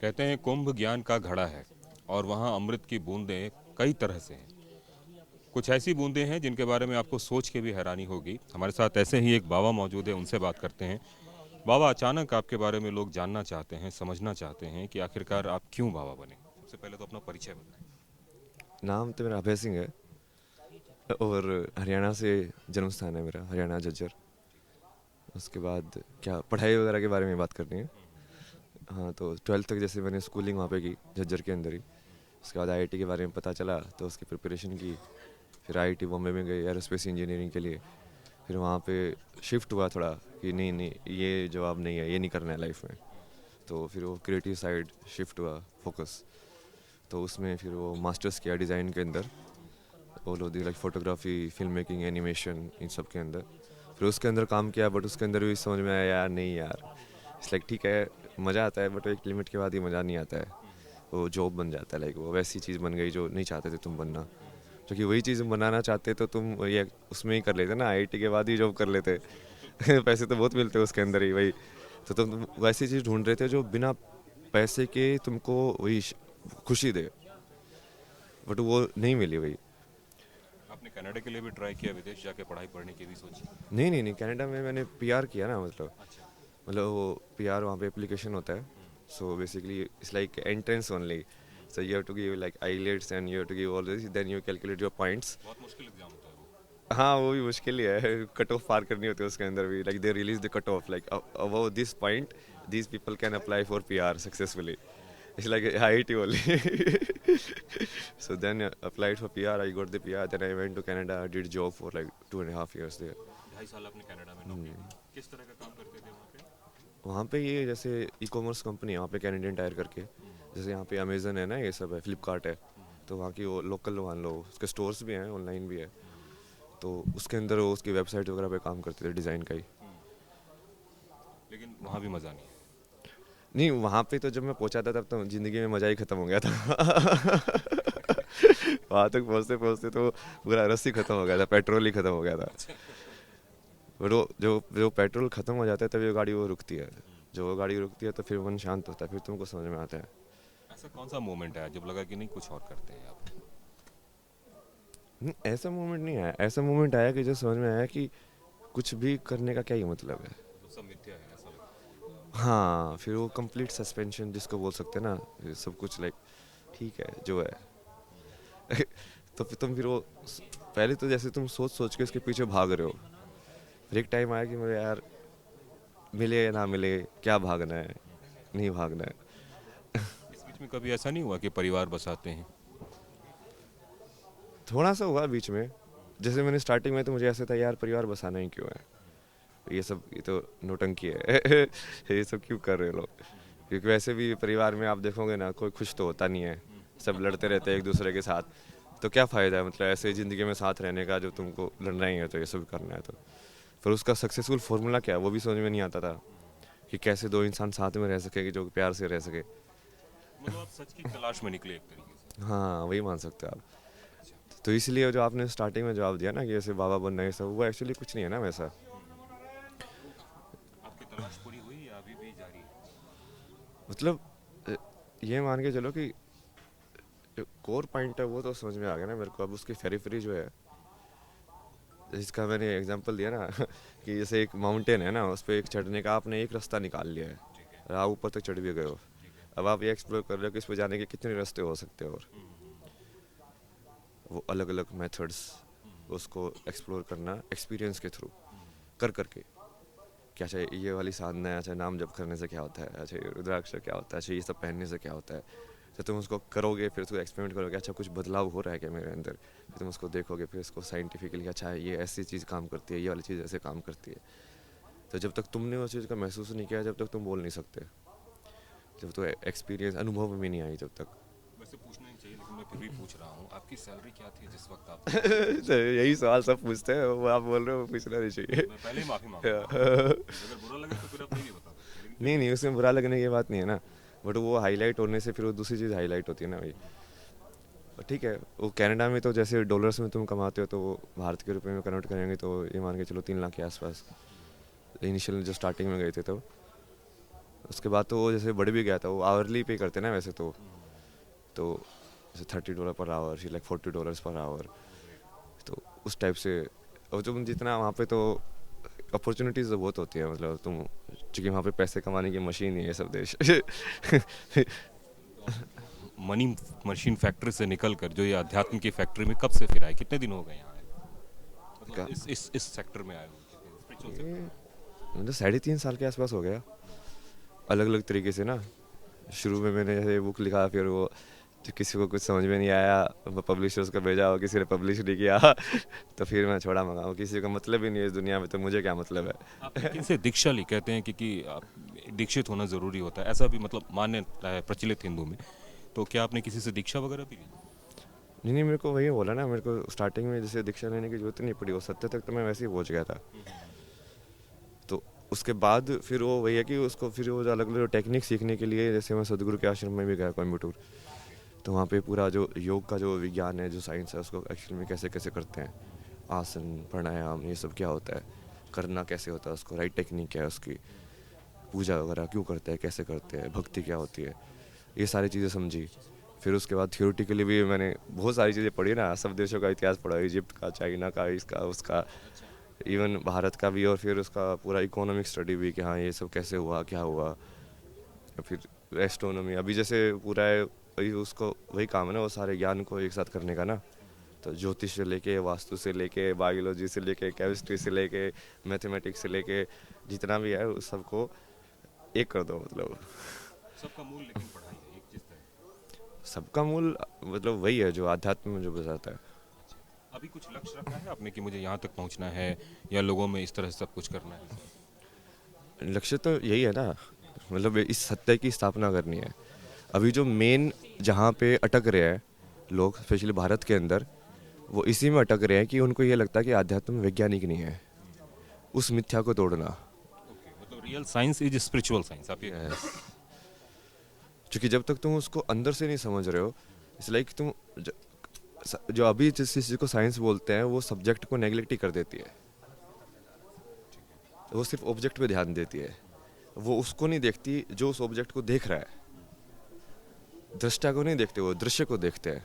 कहते हैं कुंभ ज्ञान का घड़ा है और वहाँ अमृत की बूंदें कई तरह से हैं। कुछ ऐसी बूंदें हैं जिनके बारे में आपको सोच के भी हैरानी होगी। हमारे साथ ऐसे ही एक बाबा मौजूद है, उनसे बात करते हैं। बाबा, अचानक आपके बारे में लोग जानना चाहते हैं, समझना चाहते हैं कि आखिरकार आप क्यों बाबा बने। सबसे पहले तो अपना परिचय बताएं। नाम तो मेरा अभय सिंह है और हरियाणा से जन्म स्थान है मेरा, हरियाणा झज्जर। उसके बाद क्या पढ़ाई वगैरह के बारे में बात करनी है। हाँ, तो 12th तक जैसे मैंने स्कूलिंग वहाँ पे की, झज्जर के अंदर ही। उसके बाद आईआईटी के बारे में पता चला तो उसकी प्रिपरेशन की। फिर आईआईटी बॉम्बे में गए एरोस्पेस इंजीनियरिंग के लिए। फिर वहाँ पे शिफ्ट हुआ थोड़ा कि नहीं नहीं, ये जवाब नहीं है, ये नहीं करना है लाइफ में। तो फिर वो क्रिएटिव साइड शिफ्ट हुआ, फोकस। तो उसमें फिर वो मास्टर्स किया डिज़ाइन के अंदर, all of the like photography, film making, animation, इन सब के अंदर। फिर उसके अंदर काम किया, बट उसके अंदर भी समझ में आया यार नहीं यार, इट्स लाइक ठीक है, मज़ा आता है बट एक लिमिट के बाद ही मज़ा नहीं आता है। वो जॉब बन जाता है, लाइक वो वैसी चीज़ बन गई जो नहीं चाहते थे तुम बनना। क्योंकि वही चीज़ बनाना चाहते तो तुम ये उसमें ही कर लेते ना, आईआईटी के बाद ही जॉब कर लेते। पैसे तो बहुत मिलते हैं उसके अंदर ही, वही। तो तुम वैसी चीज़ ढूंढ रहे थे जो बिना पैसे के तुमको वही खुशी दे, बट वो नहीं मिली वही। आपने कनाडा के लिए भी ट्राई किया, विदेश जाके पढ़ाई पढ़ने की भी सोची? नहीं नहीं नहीं, कनाडा में मैंने पीआर किया ना, मतलब अच्छा। वो पीआर वहाँ पे एप्लीकेशन होता है। So basically it's like entrance only. So you have to give like IELTS and you have to give all this, then you calculate your points. बहुत मुश्किल एग्जाम होता है वो। हाँ, वो भी मुश्किल ही है। कट ऑफ पार करनी होती है उसके अंदर भी, like they release the cut off, like above this point these people can apply for PR successfully. It's like IIT only. So then applied for PR, I got the PR, then I went to Canada, did job for like 2.5 years there. 2.5 साल आपने Canada में नौकरी की। किस तरह का काम करते थे वहाँ पे? वहाँ पे ये जैसे ई कॉमर्स कंपनी है वहाँ पे, कैनेडियन टायर करके। जैसे यहाँ पे अमेजन है ना, ये सब है, फ्लिपकार्ट है। तो वहाँ की वो लोकल मान लो, उसके स्टोर्स भी हैं, ऑनलाइन भी है। तो उसके अंदर वो उसकी वेबसाइट वगैरह पे काम करते थे, डिज़ाइन का ही। लेकिन वहाँ भी मज़ा नहीं। नहीं, वहाँ पे तो जब मैं पहुँचा था तब तो ज़िंदगी में मज़ा ही ख़त्म हो गया था। वहाँ तक पहुँचते पहुँचते तो पूरा रस ही ख़त्म हो गया था, पेट्रोल ही ख़त्म हो गया था। बट वो जो जो पेट्रोल ख़त्म हो जाता है तभी वो गाड़ी वो रुकती है। जो वो गाड़ी रुकती है तो फिर मन शांत होता है, फिर तुमको समझ में आता है। ऐसा कौन सा मोमेंट है जब लगा कि नहीं, कुछ और करते हैं आप? ऐसा मोमेंट नहीं आया, ऐसा मोमेंट आया कि जो समझ में आया कि कुछ भी करने का क्या ही मतलब है। मतलब सब मिथ्या है, ऐसा लगा? हाँ, फिर वो कंप्लीट सस्पेंशन जिसको बोल सकते हैं ना, ये सब कुछ लाइक ठीक है जो है। तो फिर वो पहले तो जैसे तुम सोच सोच के उसके पीछे भाग रहे हो। फिर एक टाइम आया कि मुझे यार, मिले या ना मिले, क्या भागना है, नहीं भागना है। इस बीच में कभी ऐसा नहीं हुआ कि परिवार बसाते हैं? थोड़ा सा हुआ बीच में। जैसे मैंने स्टार्टिंग में तो मुझे ऐसे था यार, परिवार बसाना ही क्यों है, ये तो नौटंकी है। ये सब क्यों कर रहे हो लोग। क्योंकि वैसे भी परिवार में आप देखोगे ना, कोई खुश तो होता नहीं है। सब लड़ते रहते हैं एक दूसरे के साथ। तो क्या फ़ायदा है, मतलब ऐसे ज़िंदगी में साथ रहने का, जो तुमको लड़ना ही है तो ये सब करना है तो। फिर उसका सक्सेसफुल फार्मूला क्या है वो भी समझ में नहीं आता था, कि कैसे दो इंसान साथ में रह सके, कि जो प्यार से रह सके। मतलब आप सच की तलाश में निकले एक तरीके से। हाँ, वही मान सकते हो आप। अच्छा। तो इसलिए जो आपने स्टार्टिंग में जवाब दिया ना कि ऐसे बाबा बनना ये सब, वो एक्चुअली कुछ नहीं है ना वैसा। आपकी तलाश पूरी हुई या अभी भी जारी है? मतलब अ, ये मान के चलो कि जो कोर पॉइंट है वो तो समझ में आ गया ना मेरे को। अब उसकी फेरीफेरी जो है, जिसका मैंने एग्जांपल दिया ना, कि जैसे एक माउंटेन है ना, उस पर एक चढ़ने का आपने एक रास्ता निकाल लिया है, ठीक है। और आप ऊपर तक चढ़ भी गए हो। ठीक है। अब आप ये एक्सप्लोर कर रहे हो कि इस पर जाने के कितने रास्ते हो सकते हैं, और वो अलग अलग मेथड्स, उसको एक्सप्लोर करना एक्सपीरियंस के थ्रू, कर करके। क्या अच्छा ये वाली साधना है, अच्छा नाम जप करने से क्या होता है, अच्छा ये रुद्राक्ष क्या होता है, अच्छा ये सब पहनने से क्या होता है। तो तुम उसको करोगे, फिर उसको एक्सपेरिमेंट करोगे, अच्छा कुछ बदलाव हो रहा है क्या मेरे अंदर। फिर तुम उसको देखोगे, फिर उसको साइंटिफिकली, अच्छा ये ऐसी चीज़ काम करती है, ये वाली चीज़ ऐसे काम करती है। तो जब तक तुमने उस चीज़ का महसूस नहीं किया, जब तक तुम बोल नहीं सकते। जब तो एक्सपीरियंस अनुभव में नहीं आई जब तक। वैसे पूछना ही चाहिए, लेकिन मैं फिर भी पूछ रहा हूँ, आपकी सैलरी क्या थी जिस वक्त आप थे? तो यही सवाल सब पूछते हैं, वो आप बोल रहे हो, पूछना नहीं चाहिए। मैं पहले ही माफ़ी मांग रहा हूँ। अगर बुरा लगे तो फिर आप नहीं भी बता सकते, लेकिन फिर नहीं भी। नहीं, उसमें बुरा लगने की बात नहीं है ना। बट वो हाईलाइट होने से फिर वो दूसरी चीज़ हाईलाइट होती है ना भाई। और ठीक है, वो कनाडा में तो जैसे डॉलर्स में तुम कमाते हो, तो वो भारत के रुपए में कन्वर्ट करेंगे तो ये मान के चलो 3 लाख के आसपास। इनिशियल जो स्टार्टिंग में गए थे तो उसके बाद तो वो जैसे बढ़ भी गया था, वो आवरली पे करते ना वैसे तो जैसे $30 पर आवर, फिर लाइक $40 पर आवर, तो उस टाइप से। और तुम जितना वहाँ पे तो अपॉर्चुनिटीज़ तो बहुत होती है, मतलब तुम चूँकि वहाँ पे पैसे कमाने की मशीन ही है ये सब देश। मनी मशीन फैक्ट्री से निकलकर जो ये अध्यात्म की फैक्ट्री में कब से फिर आए, कितने दिन हो गए यहाँ आए? मतलब का इस सेक्टर में आए हो स्पिरिचुअल ये सेक्टर? मतलब 3.5 साल के आसपास हो गया, अलग अलग तरीके से ना। शुरू में मैंने जैसे बुक लिखा, फिर वो जो किसी को कुछ समझ में नहीं आया, पब्लिशर्स को भेजा, और किसी ने पब्लिश नहीं किया। तो फिर मैं छोड़ा मंगाऊँ, किसी का मतलब ही नहीं है इस दुनिया में, तो मुझे क्या मतलब है। आपने किनसे दीक्षा ली? कहते हैं कि दीक्षित होना जरूरी होता है, ऐसा भी मतलब मान्यता है प्रचलित हिंदू में। तो क्या आपने किसी से दीक्षा वगैरह भी ली? नहीं नहीं, मेरे को वही बोला ना, मेरे को स्टार्टिंग में जैसे दीक्षा लेने की जरूरत नहीं पड़ी, वो सत्य तक तो मैं वैसे ही पहुंच गया था। तो उसके बाद फिर वो वही है कि उसको फिर वो अलग अलग टेक्निक सीखने के लिए, जैसे मैं सदगुरु के आश्रम में भी गया कोयम्बटूर, तो वहाँ पे पूरा जो योग का जो विज्ञान है, जो साइंस है, उसको एक्चुअली में कैसे कैसे करते हैं, आसन प्राणायाम ये सब क्या होता है, करना कैसे होता है उसको, राइट टेक्निक क्या है उसकी, पूजा वगैरह क्यों करते हैं, कैसे करते हैं, भक्ति क्या होती है, ये सारी चीज़ें समझी। फिर उसके बाद थियोरिटिकली भी मैंने बहुत सारी चीज़ें पढ़ी ना, सब देशों का इतिहास पढ़ा, इजिप्ट का, चाइना का, इसका उसका, इवन भारत का भी, और फिर उसका पूरा इकोनॉमिक स्टडी भी कि हाँ ये सब कैसे हुआ, क्या हुआ। फिर एस्ट्रोनॉमी, अभी जैसे पूरा है वही, उसको वही काम है ना, वो सारे ज्ञान को एक साथ करने का ना। तो ज्योतिष से लेके, वास्तु से लेके, बायोलॉजी से लेके, केमिस्ट्री से लेके, मैथमेटिक्स से लेके, जितना भी है उस सबको एक कर दो मतलब। सबका मूल लेकिन पढ़ाई है, एक चीज है। सबका मूल मतलब वही है जो आध्यात्म में जो बताता है। अभी कुछ लक्ष्य रखा है आपने कि मुझे यहाँ तक पहुँचना है, या लोगों में इस तरह से सब कुछ करना है? लक्ष्य तो यही है ना, मतलब इस सत्य की स्थापना करनी है। अभी जो मेन जहाँ पे अटक रहे हैं लोग, स्पेशली भारत के अंदर, वो इसी में अटक रहे हैं कि उनको ये लगता है कि आध्यात्म वैज्ञानिक नहीं है, उस मिथ्या को तोड़ना। ओके, मतलब real science is spiritual science, आप ये Yes. क्योंकि जब तक तुम उसको अंदर से नहीं समझ रहे हो, इट्स लाइक तुम जो अभी जिस चीज़ को साइंस बोलते हैं, वो सब्जेक्ट को नेग्लेक्ट ही कर देती है, वो सिर्फ ऑब्जेक्ट पे ध्यान देती है, वो उसको नहीं देखती जो उस ऑब्जेक्ट को देख रहा है। दृष्टा को नहीं देखते, वो दृश्य को देखते हैं,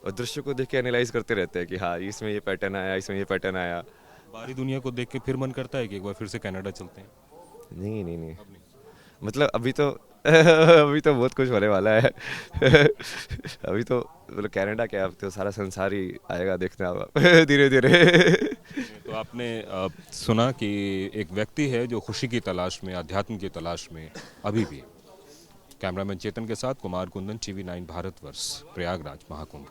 और दृश्य को देख के एनालाइज करते रहते हैं कि हाँ इसमें ये पैटर्न आया, इसमें ये पैटर्न आया। बाहरी दुनिया को देख के फिर मन करता है कि एक बार फिर से कनाडा चलते हैं? नहीं नहीं नहीं, अब नहीं। मतलब अभी तो अभी तो बहुत कुछ होने वाला है। अभी तो मतलब कनाडा क्या, अब तो सारा संसार ही आएगा, देखना होगा धीरे धीरे। तो आपने सुना कि एक व्यक्ति है जो खुशी की तलाश में, अध्यात्म की तलाश में अभी भी है। कैमरामैन चेतन के साथ कुमार कुंदन, TV9 भारतवर्ष, प्रयागराज महाकुंभ।